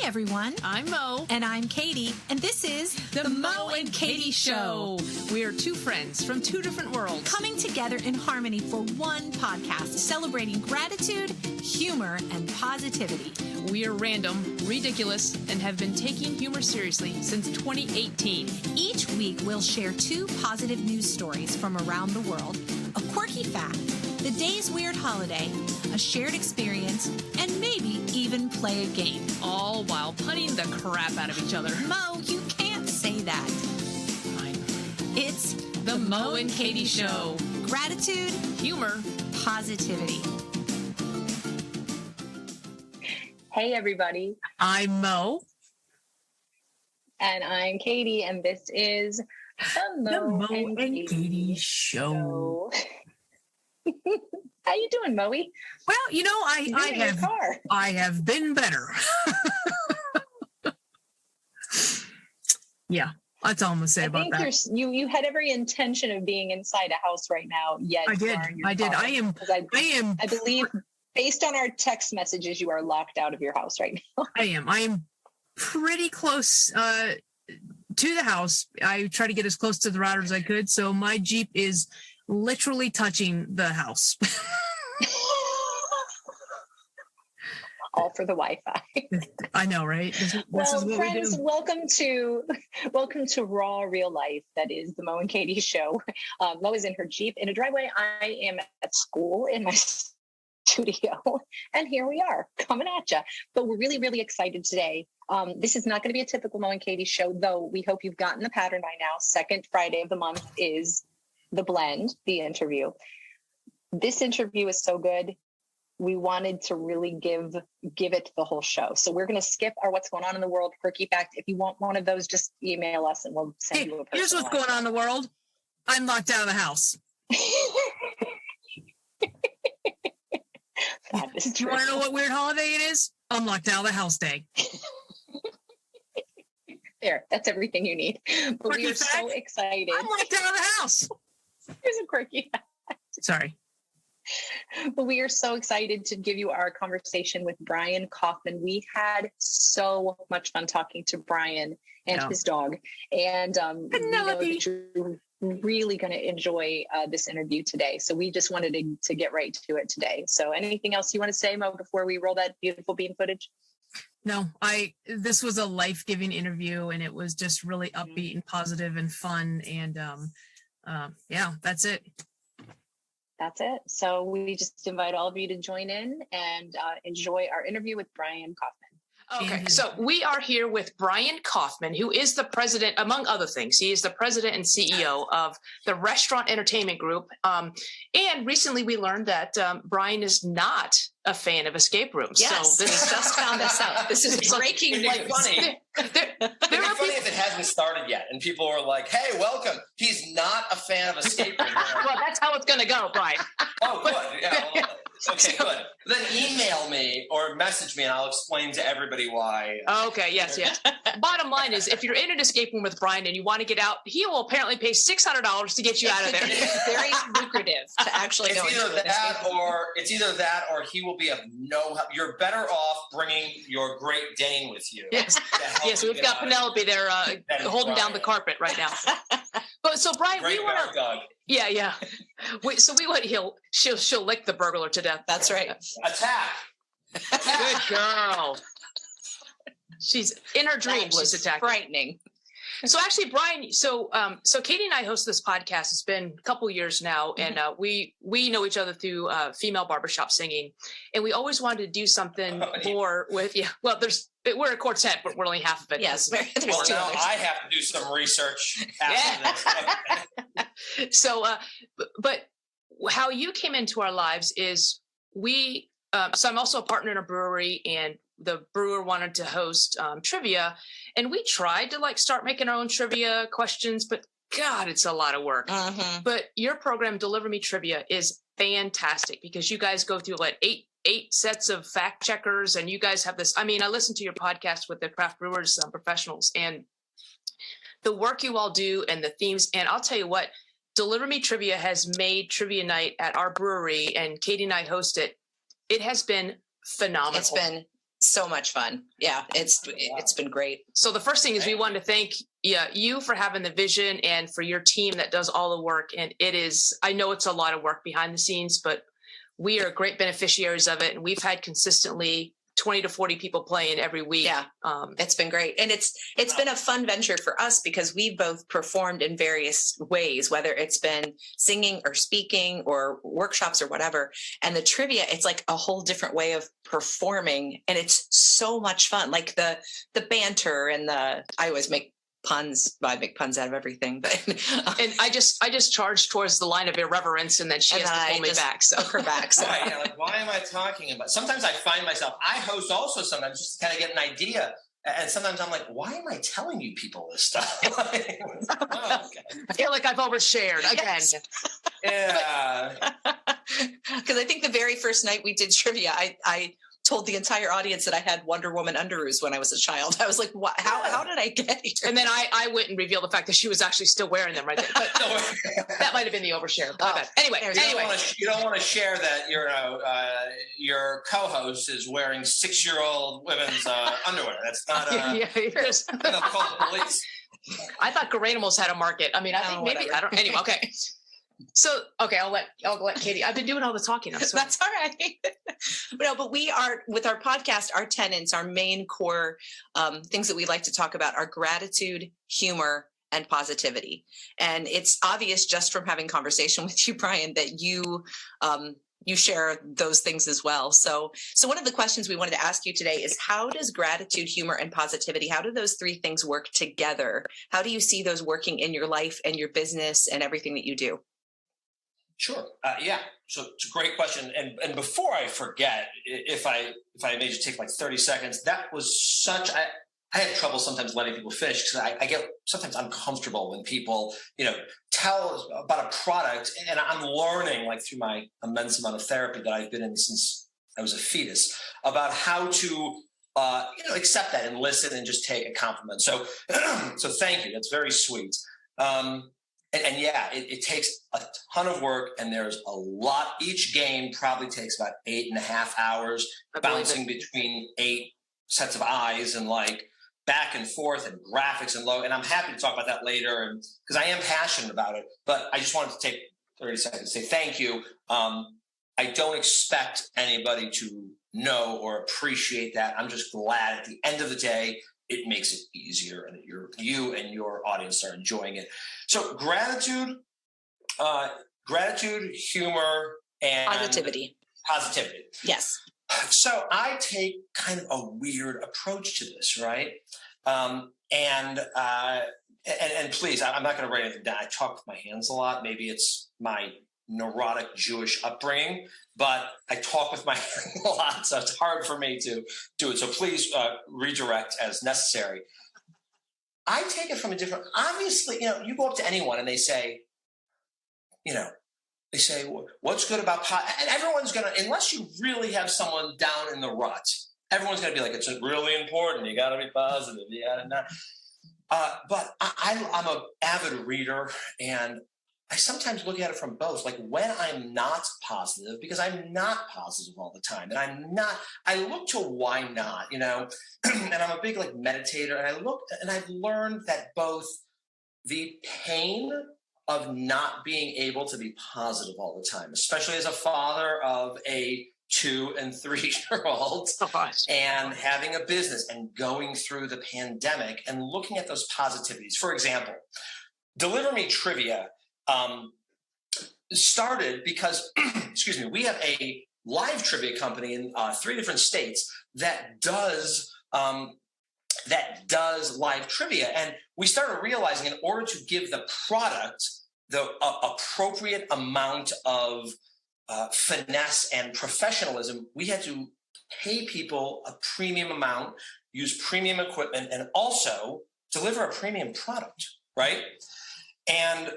everyone. I'm Mo. And I'm Katy. And this is The Mo and Katy Show. We are two friends from two different worlds coming together in harmony for one podcast, celebrating gratitude, humor, and positivity. We are random, ridiculous, and have been taking humor seriously since 2018. Each week, we'll share two positive news stories from around the world, a quirky fact, the day's weird holiday, a shared experience, and maybe even play a game. All while punning the crap out of each other. Mo, you can't say that. Fine. It's The Mo and Katy Show. Gratitude, Humor, positivity. Hey, everybody. I'm Mo. And I'm Katy, and this is The Mo and Katy Show. How you doing, Moe? Well, you know, I have been better. Yeah, that's all I'm gonna say about that. I think you had every intention of being inside a house right now. Yet I did. I am. I believe, based on our text messages, you are locked out of your house right now. I am pretty close to the house. I try to get as close to the router as I could, so my Jeep is literally touching the house. All for the Wi-Fi. I know, right? This is what friends, we do. welcome to Raw Real Life. That is the Mo and Katy Show. Mo is in her Jeep in a driveway. I am at school in my studio, and here we are coming at you. But we're really, really excited today. This is not going to be a typical Mo and Katy show, though. We hope you've gotten the pattern by now. Second Friday of the month is the blend, the interview. This interview is so good. We wanted to really give it the whole show. So we're going to skip our what's going on in the world quirky fact. If you want one of those, just email us and we'll send you a personal. Here's what's going on in the world. I'm locked out of the house. That is true. You want to know what weird holiday it is? I'm locked out of the house day. There, that's everything you need. But quirky we are fact, so excited. I'm locked out of the house. Here's a quirky fact. Sorry. But we are so excited to give you our conversation with Brian.Kaufman. We had so much fun talking to Brian and his dog. And we know that you're really going to enjoy this interview today. So we just wanted to get right to it today. So anything else you want to say, Mo, before we roll that beautiful bean footage? No, this was a life-giving interview, and it was just really upbeat and positive and fun. And yeah, that's it. That's it. So we just invite all of you to join in and enjoy our interview with Brian.Kaufman. Okay, so we are here with Brian.Kaufman, who is the president, among other things. He is the president and CEO of the Restaurant Entertainment Group. And recently we learned that Brian is not a fan of escape rooms. Yes, so this just found this out. This is breaking news. It'd be funny if it hasn't started yet and people are like, hey, welcome. He's not a fan of escape rooms. Well, that's how it's going to go, Brian. Oh, good. Yeah, well, okay, good. Then email me or message me and I'll explain to everybody why. Okay, yes. Bottom line is, if you're in an escape room with Brian and you want to get out, he will apparently pay $600 to get you out of there. It's very lucrative to actually go into an escape room. It's either that or he will be of no help. You're better off bringing your Great Dane with you. Yes, we've got Penelope there holding down the carpet right now. But so Brian, we want to. Yeah. We want she'll lick the burglar to death. That's right. Attack. Good girl. She's in her dreams. She's attacking. Frightening. So actually, Brian, so Katy and I host this podcast. It's been a couple years now, and we know each other through female barbershop singing, and we always wanted to do something more with. Yeah, well, we're a quartet, but we're only half of it. Yes. Well, now I have to do some research after this. So, but how you came into our lives is so I'm also a partner in a brewery, and the brewer wanted to host trivia, and we tried to start making our own trivia questions, but God, it's a lot of work. Mm-hmm. But your program, Deliver Me Trivia, is fantastic because you guys go through eight sets of fact checkers, and you guys have this. I mean, I listened to your podcast with the craft brewers professionals, and the work you all do and the themes. And I'll tell you what, Deliver Me Trivia has made trivia night at our brewery, and Katy and I host it. It has been phenomenal. It's been so much fun. Yeah, it's been great. So the first thing is we want to thank you for having the vision and for your team that does all the work. And I know it's a lot of work behind the scenes, but we are great beneficiaries of it. And we've had consistently 20 to 40 people playing every week. Yeah, it's been great. And it's been a fun venture for us because we've both performed in various ways, whether it's been singing or speaking or workshops or whatever. And the trivia, it's like a whole different way of performing. And it's so much fun. Like the banter and I always make puns. I make puns out of everything, but and I just charged towards the line of irreverence, and then she has to pull me back. So her back. So. Right, like why am I talking about? Sometimes I find myself. I host also sometimes just to kind of get an idea, and sometimes I'm like, why am I telling you people this stuff? Okay. I feel like I've overshared again. Yes. Yeah, because I think the very first night we did trivia, I told the entire audience that I had Wonder Woman underoos when I was a child. I was like, what? How did I get here? And then I went and revealed the fact that she was actually still wearing them right there. But that might have been the overshare. Anyway, you don't want to share that your co-host is wearing 6-year-old women's underwear. That's not. They'll call the police. I thought Garanimals had a market. I mean, I think maybe whatever. I don't. Anyway, okay. So, okay, I'll let Katy. I've been doing all the talking. That's all right. No, but we are, with our podcast, our tenets, our main core things that we like to talk about are gratitude, humor, and positivity. And it's obvious just from having conversation with you, Brian, that you share those things as well. So one of the questions we wanted to ask you today is, how does gratitude, humor, and positivity, how do those three things work together? How do you see those working in your life and your business and everything that you do? Sure. Yeah. So it's a great question. And before I forget, if I may just take like 30 seconds, that was such, I have trouble sometimes letting people finish because I get sometimes uncomfortable when people, tell about a product, and I'm learning like through my immense amount of therapy that I've been in since I was a fetus about how to, accept that and listen and just take a compliment. So thank you. That's very sweet. And yeah, it takes a ton of work, and there's a lot. Each game probably takes about 8.5 hours, bouncing between 8 sets of eyes and like back and forth and graphics and logo. And I'm happy to talk about that later, and because I am passionate about it. But I just wanted to take 30 seconds to say thank you. I don't expect anybody to know or appreciate that. I'm just glad at the end of the day, it makes it easier, and you and your audience are enjoying it. So gratitude, humor, and positivity. Yes. So I take kind of a weird approach to this, right? And please, I'm not going to write anything down. I talk with my hands a lot. Maybe it's my neurotic Jewish upbringing, but I talk with my hands a lot, so it's hard for me to do it. So please redirect as necessary. I take it from a different, obviously, you go up to anyone and they say, what's good about and everyone's going to, unless you really have someone down in the rut, everyone's going to be like, it's really important. You got to be positive. You got to not. But I'm an avid reader, and I sometimes look at it from both. Like when I'm not positive, because I'm not positive all the time, and I look to why not, and I'm a big like meditator, and I've learned that both the pain of not being able to be positive all the time, especially as a father of a 2 and 3-year-old and having a business and going through the pandemic and looking at those positivities. For example, Deliver Me Trivia started because, we have a live trivia company in 3 different states that does live trivia. And we started realizing in order to give the product the appropriate amount of finesse and professionalism, we had to pay people a premium amount, use premium equipment, and also deliver a premium product, right? And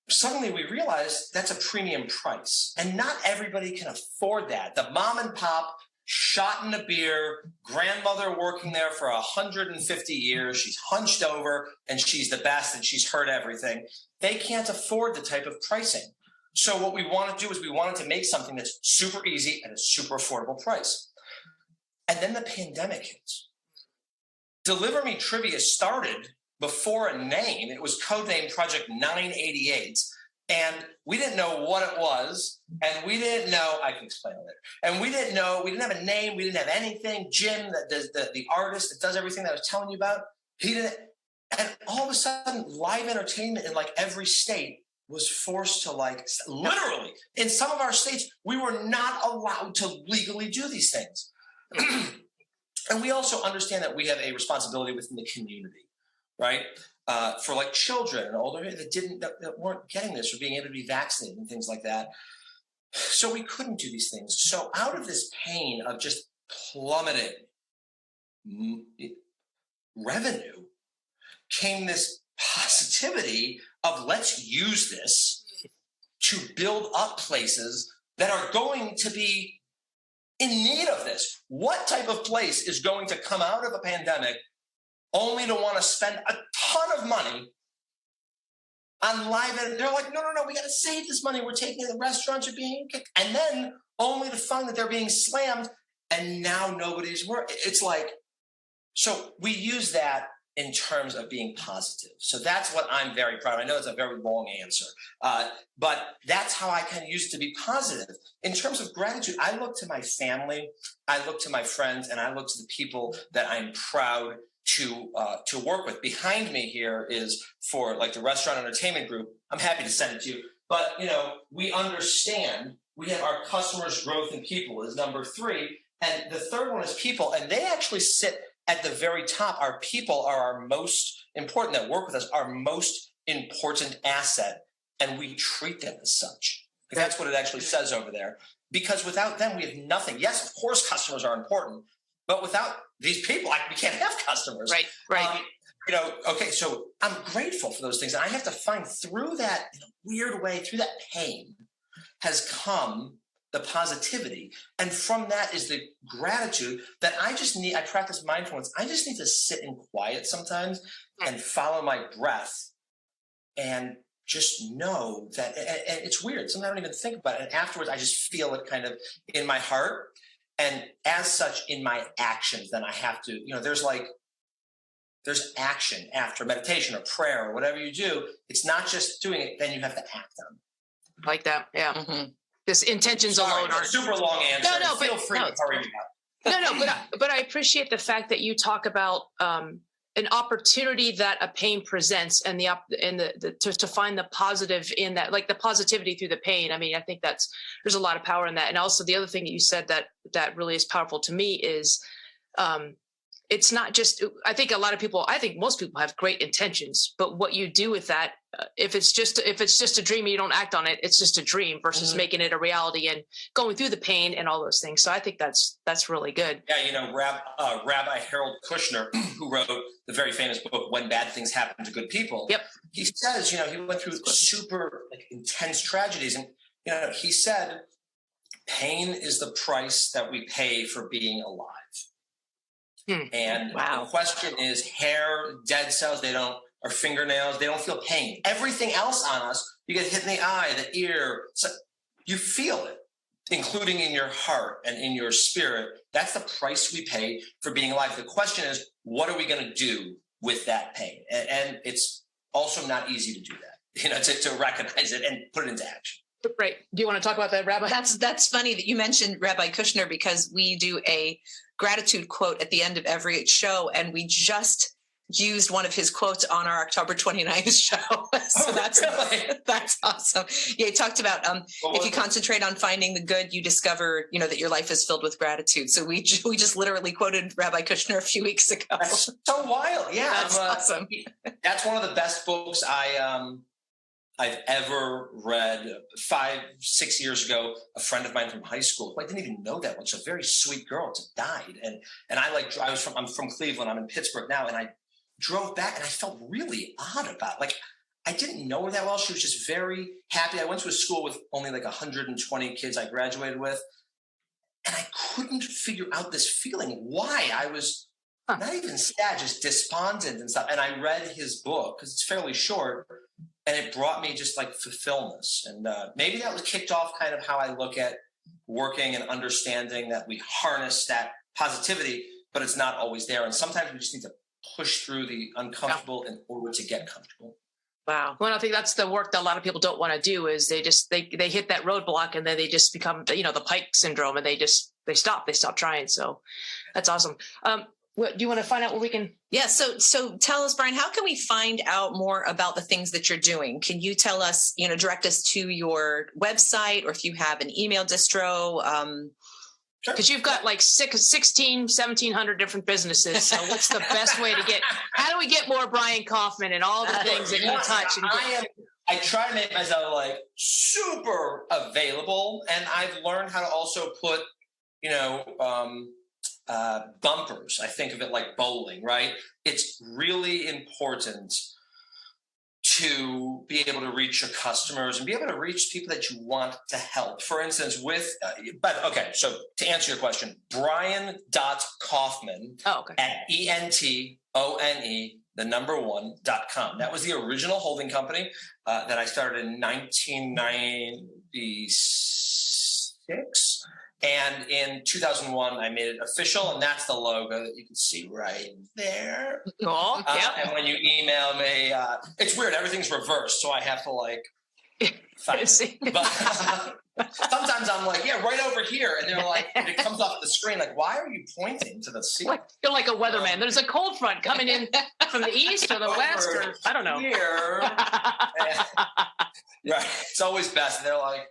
suddenly we realized that's a premium price, and not everybody can afford that. The mom and pop, shot in a beer, grandmother working there for 150 years, she's hunched over and she's the best and she's heard everything. They can't afford the type of pricing. So what we want to do is we wanted to make something that's super easy at a super affordable price. And then the pandemic hits. Deliver Me Trivia started before a name. It was codenamed Project 988. And we didn't know what it was. And we didn't know, I can explain it later. And we didn't have a name. We didn't have anything. Jim, the artist that does everything that I was telling you about, he didn't. And all of a sudden, live entertainment in like every state was forced to, like, literally, in some of our states, we were not allowed to legally do these things. And we also understand that we have a responsibility within the community, right? For like children and older that weren't getting this or being able to be vaccinated and things like that. So we couldn't do these things. So out of this pain of just plummeting revenue came this positivity of let's use this to build up places that are going to be in need of this. What type of place is going to come out of a pandemic only to want to spend a ton of money on live? And they're like, no, we got to save this money. We're taking it. The restaurants are being kicked. And then only to find that they're being slammed and now nobody's working. It's like, so we use that in terms of being positive. So that's what I'm very proud of. I know it's a very long answer, but that's how I kind of used to be positive. In terms of gratitude, I look to my family, I look to my friends, and I look to the people that I'm proud to work with. Behind me here is for like the restaurant entertainment group. I'm happy to send it to you. But, we understand we have our customers, growth, and people is number 3. And the third one is people. And they actually sit at the very top. Our people are our most important, that work with us, our most important asset. And we treat them as such. That's what it actually says over there. Because without them, we have nothing. Yes, of course, customers are important. But without these people, we can't have customers. Right. Okay, so I'm grateful for those things. And I have to find through that, in a weird way, through that pain has come the positivity. And from that is the gratitude that I practice mindfulness. I just need to sit in quiet sometimes and follow my breath and just know that, and it's weird. Sometimes I don't even think about it. And afterwards, I just feel it kind of in my heart. And as such, in my actions, then I have to, there's action after meditation or prayer or whatever you do. It's not just doing it, then you have to act on it. Like that. Yeah. Mm-hmm. This intentions alone aren't super long answer. No, feel free to hurry me up. But I appreciate the fact that you talk about an opportunity that a pain presents and to find the positive in that, like the positivity through the pain. I mean, I think there's a lot of power in that. And also the other thing that you said that really is powerful to me is it's not just, I think most people have great intentions, but what you do with that, if it's just a dream and you don't act on it, it's just a dream versus making it a reality and going through the pain and all those things. So I think that's really good. Yeah. Rabbi Harold Kushner, who wrote the very famous book, When Bad Things Happen to Good People. Yep. He says, he went through super intense tragedies. And, he said, pain is the price that we pay for being alive. And the question is, hair, dead cells, or fingernails, they don't feel pain. Everything else on us, you get hit in the eye, the ear, so you feel it, including in your heart and in your spirit. That's the price we pay for being alive. The question is, what are we going to do with that pain? And it's also not easy to do that, to recognize it and put it into action. Right. Do you want to talk about that, Rabbi? That's funny that you mentioned Rabbi Kushner, because we do a gratitude quote at the end of every show, and we just used one of his quotes on our October 29th show. So that's awesome. Yeah, he talked about if you concentrate on finding the good, you discover, that your life is filled with gratitude. So we just literally quoted Rabbi Kushner a few weeks ago. That's so wild. Yeah, that's awesome. That's one of the best books I've ever read. 5-6 years ago, a friend of mine from high school, who I didn't even know that much, a very sweet girl, just died. And I'm from Cleveland. I'm in Pittsburgh now. And I drove back and I felt really odd about it. I didn't know her that well. She was just very happy. I went to a school with only 120 kids I graduated with. And I couldn't figure out this feeling, why I was not even sad, just despondent and stuff. And I read his book because it's fairly short. And it brought me just fulfillment. And maybe that was kicked off kind of how I look at working and understanding that we harness that positivity, but it's not always there. And sometimes we just need to push through the uncomfortable in order to get comfortable. Wow. Well, I think that's the work that a lot of people don't want to do is they hit that roadblock and then they just become, the Pike syndrome and they stop trying. So that's awesome. Do you want to find out where we can? Yeah. So tell us, Brian, how can we find out more about the things that you're doing? Can you tell us, direct us to your website, or if you have an email distro? Because you've got like 1,700 different businesses. So what's the best way how do we get more Brian.Kaufman and all the things that you touch? I try to make myself like super available. And I've learned how to also put, bumpers. I think of it like bowling, right? It's really important to be able to reach your customers and be able to reach people that you want to help. For instance, so to answer your question, Brian.Kaufman at ENTONE1.com. That was the original holding company that I started in 1996. And in 2001, I made it official, and that's the logo that you can see right there. Cool. And when you email me, it's weird. Everything's reversed, so I have to find it. But sometimes I'm like, yeah, right over here, and they're like, and it comes off the screen. Like, why are you pointing to the ceiling? You're like a weatherman. There's a cold front coming in from the east or the west, or I don't know. Here, right? It's always best. And they're like.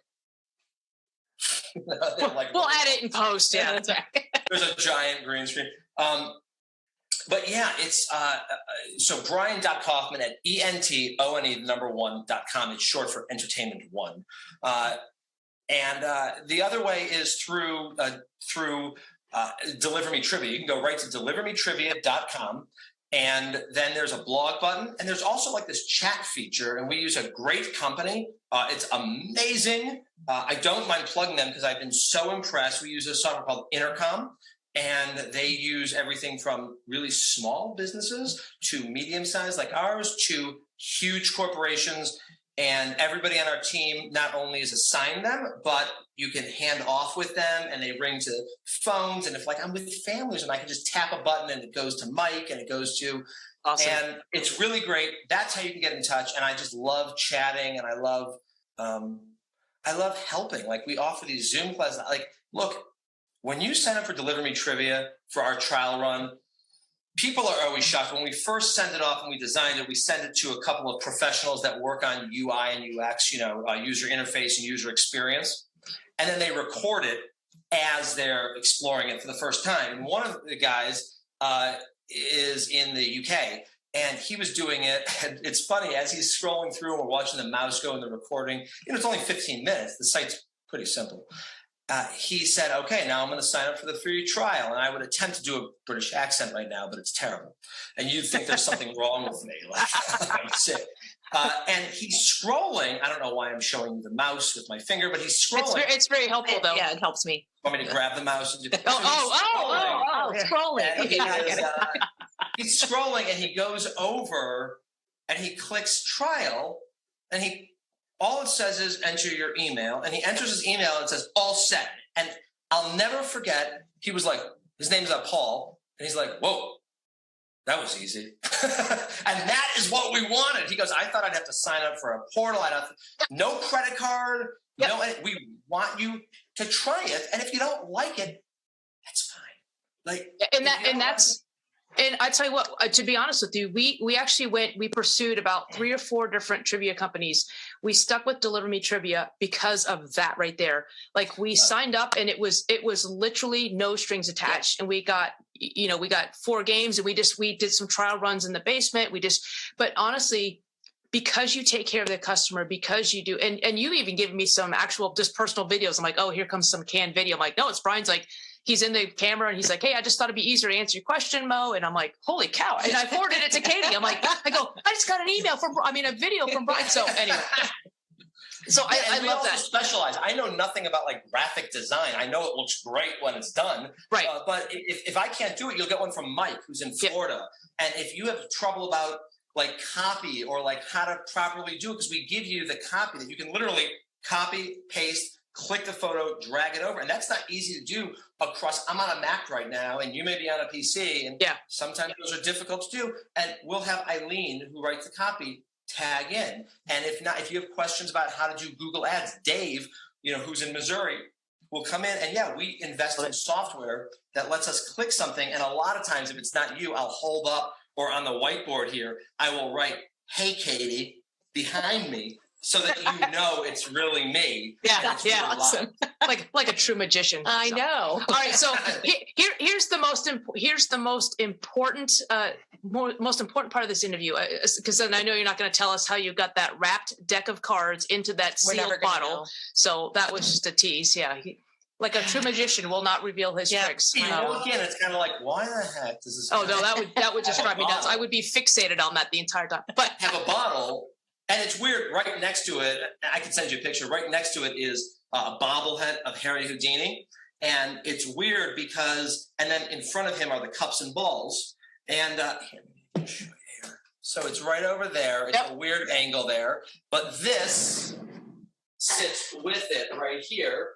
We'll add it in post. Yeah, that's right. There's a giant green screen. But yeah, it's so Brian.Kaufman at ENTONE1.com. It's short for Entertainment One. And the other way is through Deliver Me Trivia. You can go right to delivermetrivia.com. And then there's a blog button, and there's also like this chat feature, and we use a great company. It's amazing. I don't mind plugging them because I've been so impressed. We use a software called Intercom, and they use everything from really small businesses to medium-sized like ours to huge corporations. And everybody on our team not only is assigned them, but you can hand off with them, and they ring to phones. And if I'm with families, and I can just tap a button and it goes to Mike and it goes to, awesome. And it's really great. That's how you can get in touch. And I just love chatting, and I love helping. Like, we offer these Zoom classes. Like, look, when you sign up for Deliver Me Trivia for our trial run, people are always shocked. When we first send it off and we designed it, we send it to a couple of professionals that work on UI and UX, user interface and user experience. And then they record it as they're exploring it for the first time. And one of the guys is in the UK, and he was doing it. And it's funny, as he's scrolling through and we're watching the mouse go in the recording, it's only 15 minutes. The site's pretty simple. He said, okay, now I'm going to sign up for the free trial. And I would attempt to do a British accent right now, but it's terrible. And you'd think there's something wrong with me. I'm sick. And he's scrolling. I don't know why I'm showing you the mouse with my finger, but he's scrolling. It's very helpful, though. Yeah, it helps me. Want me to grab the mouse? And do scrolling. He's scrolling, and he goes over, and he clicks trial, and all it says is enter your email, and he enters his email and it says all set. And I'll never forget, he was like, his name's Paul, and he's like, whoa, that was easy. And that is what we wanted. He goes, I thought I'd have to sign up for a portal. No credit card. Yep. We want you to try it. And if you don't like it, that's fine. And I tell you what, to be honest with you, we actually we pursued about 3 or 4 different trivia companies. We stuck with Deliver Me Trivia because of that right there. Like, we signed up, and it was literally no strings attached. And we got 4 games, and we did some trial runs in the basement. But honestly, because you take care of the customer, because you do, and you even give me some actual just personal videos. I'm like, oh, here comes some canned video. I'm like, no, it's Brian's like, he's in the camera and he's like, hey, I just thought it'd be easier to answer your question, Mo. And I'm like, holy cow. And I forwarded it to Katy. I'm like, I just got a video from Brian. So anyway. So I love that. Specialize. I know nothing about graphic design. I know it looks great when it's done. Right. But if I can't do it, you'll get one from Mike, who's in Florida. Yep. And if you have trouble about copy or how to properly do it, because we give you the copy that you can literally copy, paste, click the photo, drag it over. And that's not easy to do across. I'm on a Mac right now, and you may be on a PC. And sometimes those are difficult to do. And we'll have Eileen, who writes the copy, tag in. And if you have questions about how to do Google Ads, Dave, who's in Missouri, will come in. And we invest in software that lets us click something. And a lot of times, if it's not you, I'll hold up, or on the whiteboard here, I will write, "Hey, Katy," behind me, so that it's really me. Yeah, really awesome. like a true magician. I know. All right, so here's the most important most important part of this interview, because then I know you're not going to tell us how you got that wrapped deck of cards into that sealed bottle. Know. So that was just a tease. Yeah. Like a true magician will not reveal his tricks. You walk in, it's kind of like, why the heck does this? Oh no, that would just drive me nuts. I would be fixated on that the entire time. But have a bottle, and it's weird. Right next to it, I can send you a picture. Right next to it is a bobblehead of Harry Houdini, and it's weird because, and then in front of him are the cups and balls, and so it's right over there. It's a weird angle there, but this sits with it right here.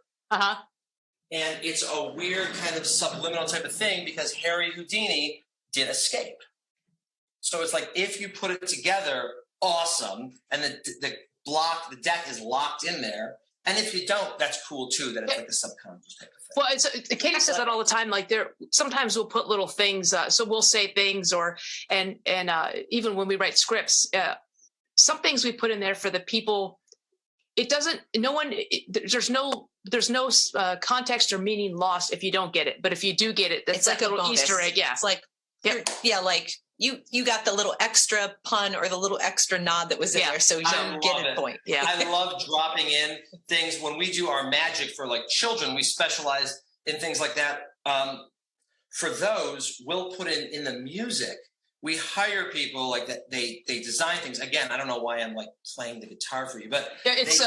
And it's a weird kind of subliminal type of thing because Harry Houdini did escape. So it's like, if you put it together, awesome. And the deck is locked in there. And if you don't, that's cool too, that it's like a subconscious type of thing. Well, Katy says that all the time. Like sometimes we'll put little things. So we'll say things and even when we write scripts, some things we put in there for the people. There's no context or meaning lost if you don't get it. But if you do get it, that's like a little Easter egg. Yeah. It's like, like you got the little extra pun or the little extra nod that was in there. So you get a point. Yeah. I love dropping in things when we do our magic for like children. We specialize in things like that. For those, we'll put in the music. We hire people like that. They design things. Again, I don't know why I'm like playing the guitar for you, but it's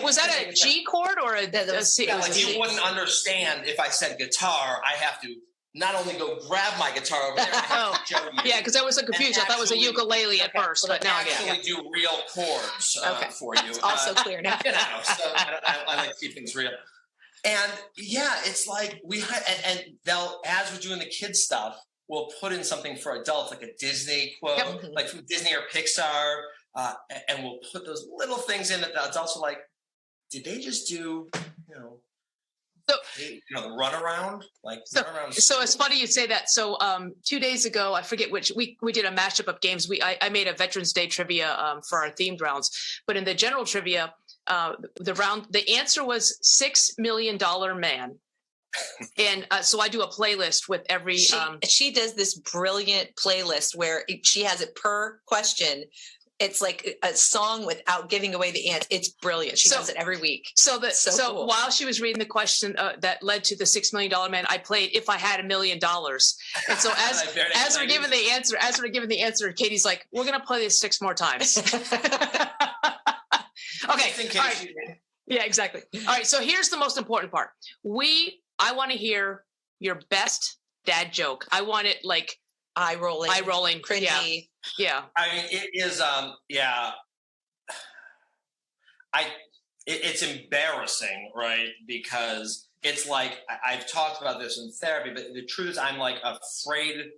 was that a G chord or a C? You wouldn't understand if I said guitar. I have to not only go grab my guitar over there. I have to show you. Yeah, because I was so confused. I thought it was a ukulele at first, but now I actually do real chords for you. It's also clear now. So I like to keep things real. And it's like and they'll, as we're doing the kids stuff, we'll put in something for adults, like a Disney quote, like from Disney or Pixar, and we'll put those little things in that the adults are like, did they just do, the runaround? So it's funny you say that. So 2 days ago, I forget which, we did a mashup of games. I made a Veterans Day trivia for our themed rounds, but in the general trivia, the answer was $6 Million Man. And so I do a playlist with every. She does this brilliant playlist where she has it per question. It's like a song without giving away the answer. It's brilliant. She does it every week. So cool. While she was reading the question that led to the $6 Million Man, I played "If I Had $1 Million." And so as we're giving the answer, Katie's like, "We're gonna play this 6 more times." Okay. All right. Yeah, exactly. All right. So here's the most important part. I want to hear your best dad joke. I want it like eye rolling, cringy. Yeah. I mean, it is. It's embarrassing, right? Because it's like I've talked about this in therapy, but the truth is, I'm like afraid.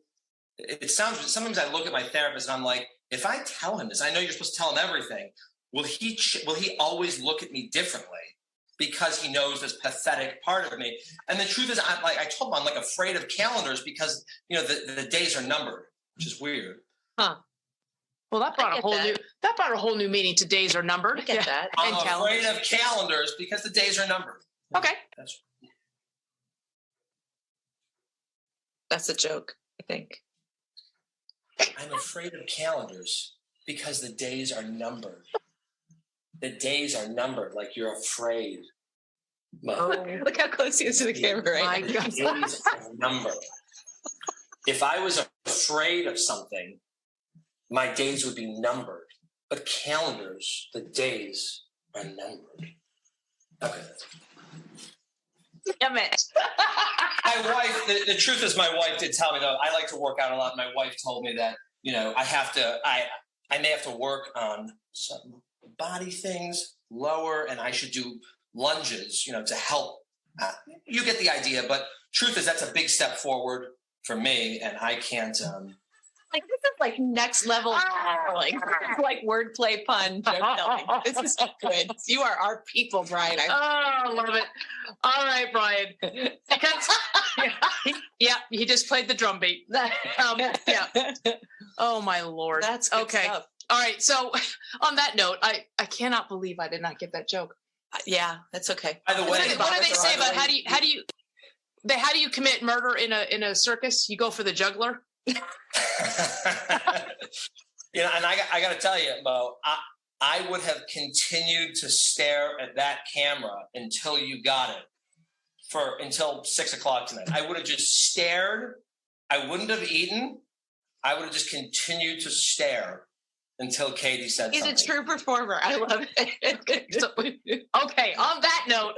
It sounds. Sometimes I look at my therapist and I'm like, if I tell him this, I know you're supposed to tell him everything. Will he always look at me differently? Because he knows this pathetic part of me. And the truth is, I told him I'm like afraid of calendars because, the days are numbered, which is weird. Huh. Well, that brought a whole new meaning to days are numbered. I get that. I'm afraid of calendars because the days are numbered. Okay. That's a joke, I think. I'm afraid of calendars because the days are numbered. The days are numbered, like you're afraid. Look how close he is to the camera right now. The days are numbered. If I was afraid of something, my days would be numbered. But calendars, the days are numbered. Okay. Damn it. My wife, the truth is my wife did tell me, though, I like to work out a lot. My wife told me that, I may have to work on some body things lower, and I should do lunges, to help. You get the idea, but truth is that's a big step forward for me, and I can't. Like this is like next level, like wordplay pun joke telling. This is good. You are our people, Brian. I love it. All right, Brian. Because he just played the drum beat. Yeah. Oh my Lord. That's good okay. Stuff. All right. So on that note, I cannot believe I did not get that joke. Yeah, that's okay. By the way, what do they say about how do you commit murder in a circus? You go for the juggler. And I got to tell you, Mo, I would have continued to stare at that camera until you got it until 6:00 tonight. I would have just stared. I wouldn't have eaten. I would have just continued to stare until Katy said something. He's a true performer. I love it. Okay, on that note,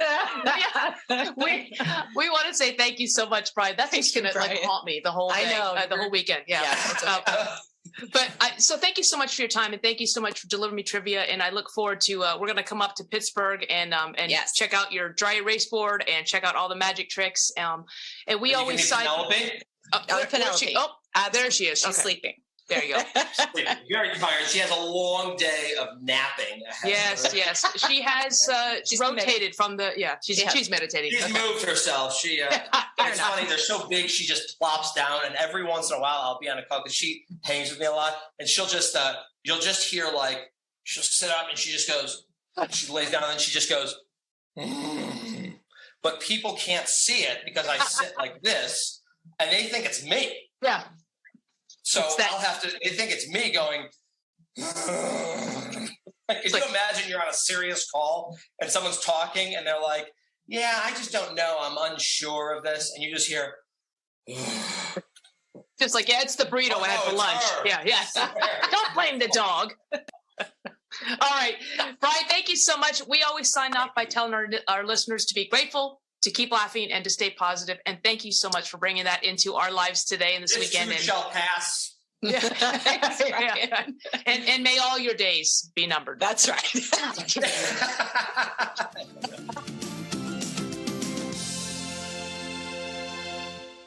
we want to say thank you so much, Brian. That thing's going to haunt me the whole day, the whole weekend. Yeah. So thank you so much for your time, and thank you so much for delivering me trivia. And I look forward to we're going to come up to Pittsburgh and check out your dry erase board and check out all the magic tricks. And we always sign. Penelope. There she is. She's sleeping. There you go. Very tired. She has a long day of napping. Yes. She has she's rotated from the she's meditating. She's moved herself. She it's funny, they're so big she just plops down, and every once in a while I'll be on a call because she hangs with me a lot, and she'll just you'll just hear like she'll sit up and she just goes, she lays down and then she just goes, but people can't see it because I sit like this and they think it's me. Yeah. So they think it's me going, can you imagine you're on a serious call and someone's talking and they're like, yeah, I just don't know. I'm unsure of this. And you just hear, just like, it's the burrito I had for lunch. Her. Yeah. Don't blame the dog. All right. Brian, thank you so much. We always sign off by telling our listeners to be grateful, to keep laughing, and to stay positive. And thank you so much for bringing that into our lives today and this weekend. This shall pass. Yeah. And may all your days be numbered. That's right.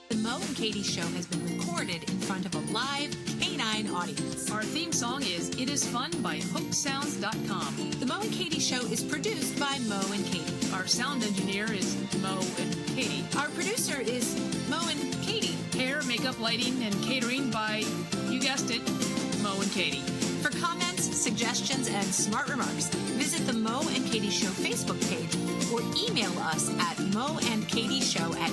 The Mo and Katy Show has been recorded in front of a live canine audience. Our theme song is It Is Fun by HookSounds.com. The Mo and Katy Show is produced by Mo and Katy. Our sound engineer is Mo and Katy. Our producer is Mo and Katy. Hair, makeup, lighting, and catering by, you guessed it, Mo and Katy. For comments, suggestions, and smart remarks, visit the Mo and Katy Show Facebook page or email us at moandkatyshow@gmail.com.